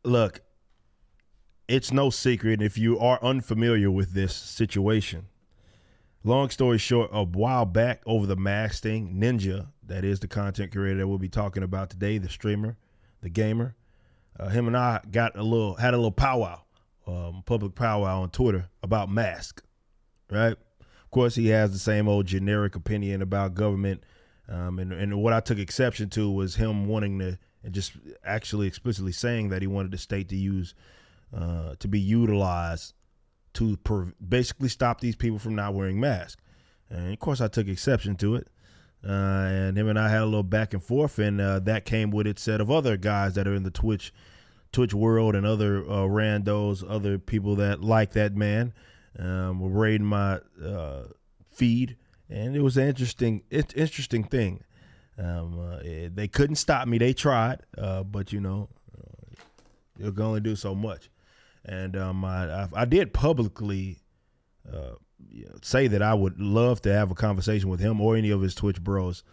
Look, it's no secret if you are unfamiliar with this situation. Long story short, a while back over the mask thing, Ninja, that is the content creator that we'll be talking about today, the streamer, the gamer, him and I had a little powwow, public powwow on Twitter about masks, right? Of course, he has the same old generic opinion about government, and what I took exception to was him wanting to, and just actually explicitly saying that he wanted the state to use, to be utilized to basically stop these people from not wearing masks. And of course, I took exception to it. And him and I had a little back and forth, and that came with its set of other guys that are in the Twitch world and other randos, other people that like that man, were raiding my feed, and it was an interesting thing. They couldn't stop me. They tried, but you know, you can only do so much. And I did publicly say that I would love to have a conversation with him or any of his Twitch bros,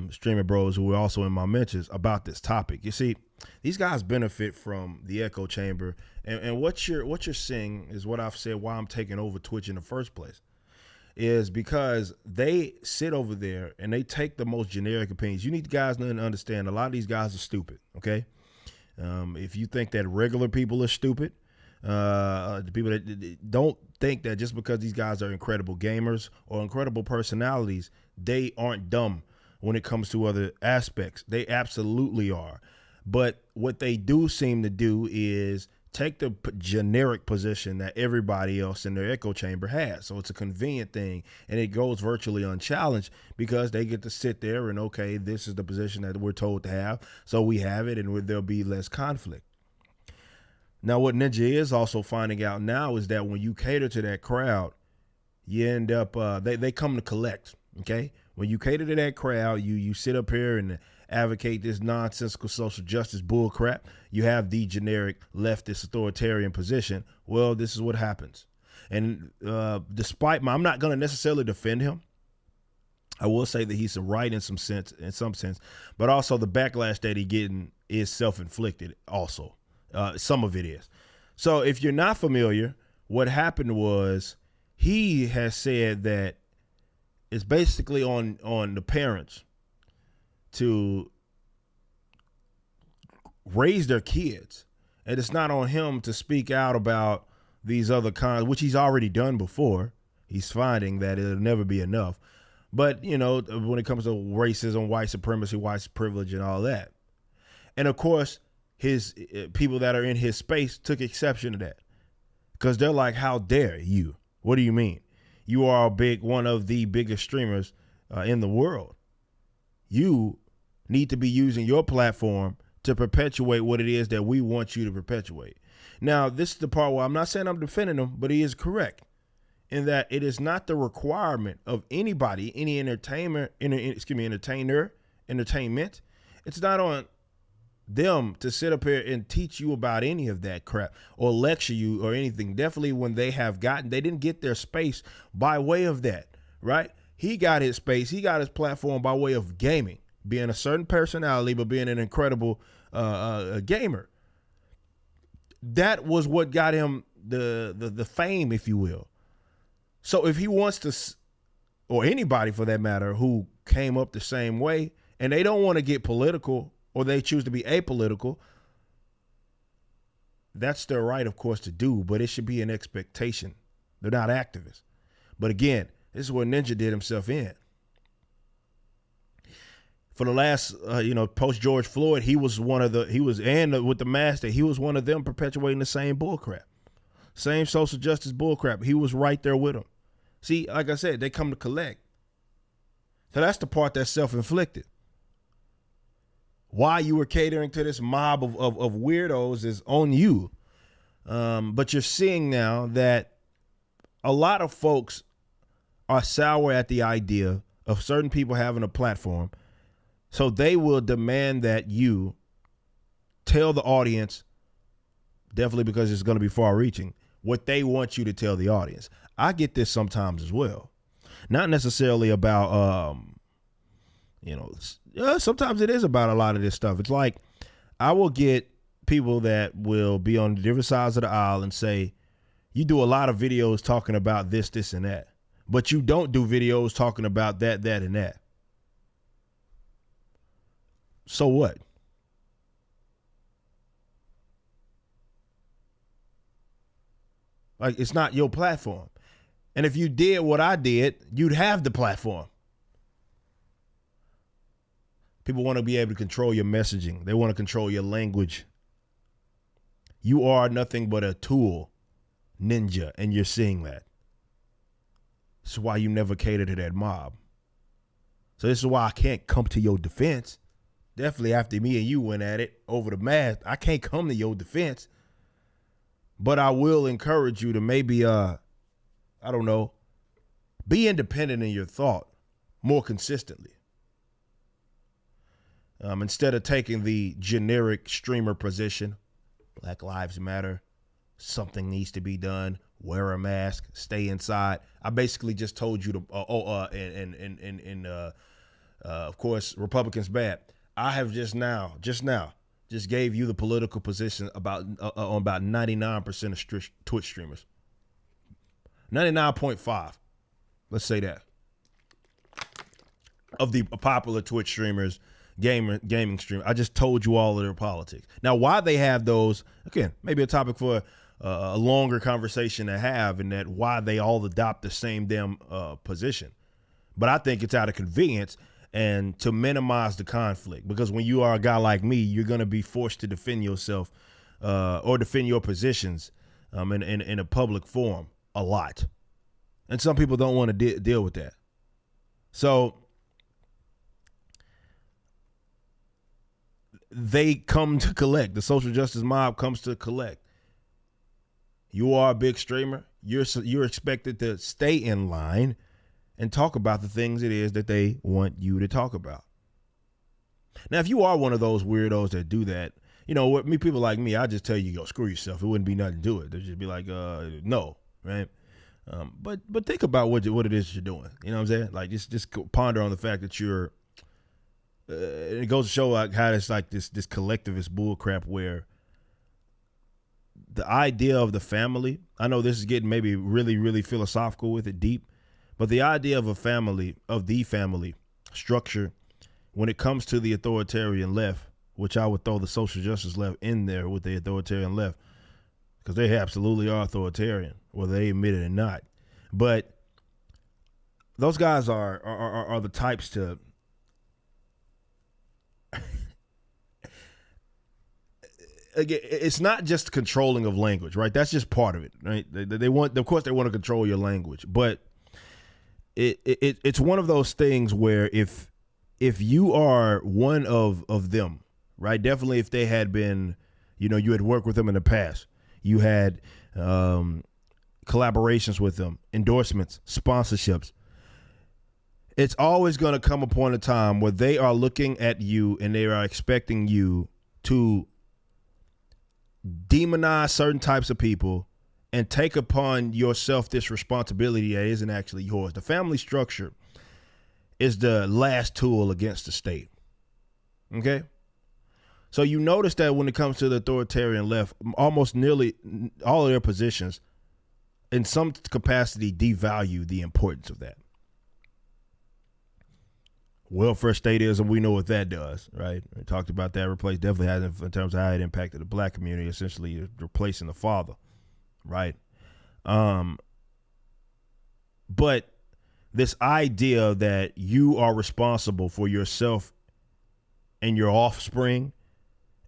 streaming bros who were also in my mentions about this topic. You see, these guys benefit from the echo chamber, and what you're seeing is what I've said why I'm taking over Twitch in the first place, is because they sit over there and they take the most generic opinions. You need guys to understand a lot of these guys are stupid, okay? If you think that regular people are stupid, the people that don't think that just because these guys are incredible gamers or incredible personalities, they aren't dumb when it comes to other aspects. They absolutely are. But what they do seem to do is take the generic position that everybody else in their echo chamber has. So it's a convenient thing, and it goes virtually unchallenged because they get to sit there and, okay, this is the position that we're told to have, so we have it, and there'll be less conflict. Now, what Ninja is also finding out now is that when you cater to that crowd, you end up, they come to collect, okay? When you cater to that crowd, you sit up here and advocate this nonsensical social justice bull crap. You have the generic leftist authoritarian position. Well, this is what happens. And despite I'm not going to necessarily defend him. I will say that he's right in some sense, but also the backlash that he's getting is self-inflicted also. Some of it is. So if you're not familiar, what happened was he has said that it's basically on the parents to raise their kids, and it's not on him to speak out about these other kinds, which he's already done before. He's finding that it'll never be enough. But, you know, when it comes to racism, white supremacy, white privilege, and all that. And of course, his people that are in his space took exception to that because they're like, how dare you? What do you mean? You are one of the biggest streamers in the world. You need to be using your platform to perpetuate what it is that we want you to perpetuate. Now, this is the part where I'm not saying I'm defending him, but he is correct in that it is not the requirement of anybody, any entertainment. It's not on them to sit up here and teach you about any of that crap or lecture you or anything. Definitely when they didn't get their space by way of that, right? He got his space. He got his platform by way of gaming, being a certain personality, but being an incredible gamer. That was what got him the fame, if you will. So if he wants to, or anybody for that matter, who came up the same way and they don't want to get political or they choose to be apolitical, that's their right, of course, to do, but it should be an expectation. They're not activists. But again, this is where Ninja did himself in. For the last, post George Floyd, with the master, he was one of them perpetuating the same bullcrap, same social justice bullcrap. He was right there with them. See, like I said, they come to collect. So that's the part that's self-inflicted. Why you were catering to this mob of weirdos is on you. But you're seeing now that a lot of folks are sour at the idea of certain people having a platform. So they will demand that you tell the audience, definitely because it's going to be far reaching, what they want you to tell the audience. I get this sometimes as well. Not necessarily about, sometimes it is about a lot of this stuff. It's like I will get people that will be on different sides of the aisle and say, you do a lot of videos talking about this, this, and that, but you don't do videos talking about that, that, and that. So what? Like, it's not your platform. And if you did what I did, you'd have the platform. People want to be able to control your messaging. They want to control your language. You are nothing but a tool, ninja, and you're seeing that. This is why you never cater to that mob. So this is why I can't come to your defense. Definitely after me and you went at it over the math, I can't come to your defense. But I will encourage you to maybe, I don't know, be independent in your thought more consistently. Instead of taking the generic streamer position, Black Lives Matter, something needs to be done, wear a mask, stay inside. I basically just told you to, of course, Republicans bad. I have just gave you the political position on about 99% of Twitch streamers. 99.5, let's say that, of the popular Twitch streamers, gaming stream. I just told you all of their politics. Now, why they have those, again, maybe a topic for a longer conversation to have, and that why they all adopt the same damn position. But I think it's out of convenience and to minimize the conflict, because when you are a guy like me, you're going to be forced to defend yourself or defend your positions in a public forum a lot. And some people don't want to deal with that. So they come to collect. The social justice mob comes to collect. You are a big streamer. You're expected to stay in line and talk about the things it is that they want you to talk about. Now, if you are one of those weirdos that do that, you know, what people like me, I just tell you, go screw yourself. It wouldn't be nothing to do it. They'd just be like, no, right? But think about what it is you're doing. You know what I'm saying? Like, just ponder on the fact that you're. It goes to show like how it's like this collectivist bullcrap where the idea of the family. I know this is getting maybe really, really philosophical with it, deep, but the idea of the family structure, when it comes to the authoritarian left, which I would throw the social justice left in there with the authoritarian left, because they absolutely are authoritarian, whether they admit it or not. But those guys are the types to. Again, it's not just controlling of language, right? That's just part of it, right? They want, of course, they want to control your language, but it's one of those things where if you are one of them, right? Definitely, if they had been, you know, you had worked with them in the past, you had collaborations with them, endorsements, sponsorships. It's always going to come a point in time where they are looking at you and they are expecting you to demonize certain types of people and take upon yourself this responsibility that isn't actually yours. The family structure is the last tool against the state. Okay? So you notice that when it comes to the authoritarian left, almost nearly all of their positions in some capacity devalue the importance of that. Welfare statism, we know what that does, right? We talked about that. Definitely has in terms of how it impacted the black community, essentially replacing the father, right? But this idea that you are responsible for yourself and your offspring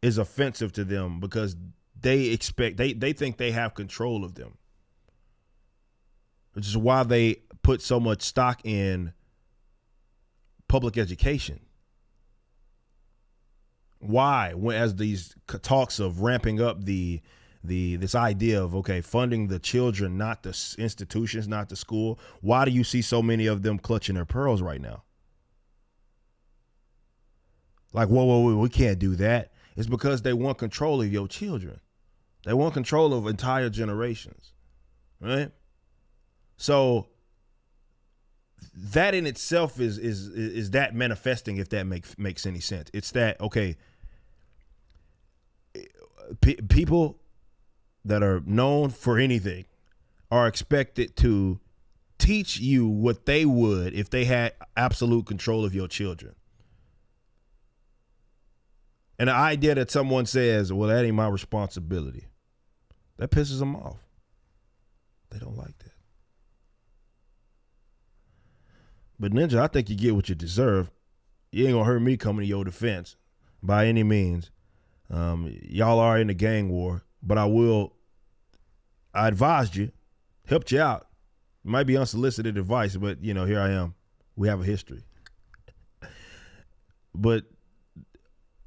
is offensive to them because they think they have control of them, which is why they put so much stock in public education. Why, as these talks of ramping up this idea of, okay, funding the children, not the institutions, not the school, why do you see so many of them clutching their pearls right now? Like, whoa, we can't do that. It's because they want control of your children. They want control of entire generations, right? So that in itself is that manifesting, if that makes any sense. It's that, okay, People that are known for anything are expected to teach you what they would if they had absolute control of your children. And the idea that someone says, well, that ain't my responsibility, that pisses them off. They don't like that. But Ninja, I think you get what you deserve. You ain't gonna hurt me coming to your defense by any means. Y'all are in a gang war, but I advised you, helped you out. It might be unsolicited advice, but here I am. We have a history. But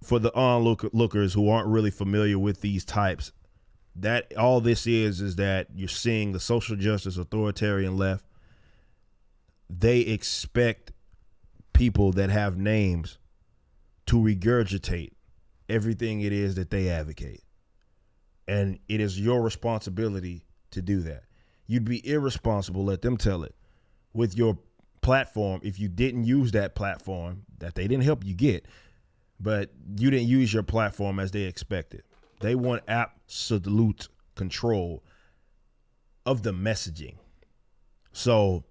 for the onlookers who aren't really familiar with these types, that all this is that you're seeing the social justice authoritarian left. They expect people that have names to regurgitate everything it is that they advocate. And it is your responsibility to do that. You'd be irresponsible, let them tell it, with your platform if you didn't use that platform that they didn't help you get, but you didn't use your platform as they expected. They want absolute control of the messaging. So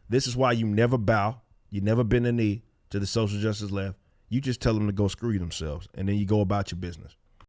this is why you never bow. You never bend a knee to the social justice left. You just tell them to go screw themselves, and then you go about your business.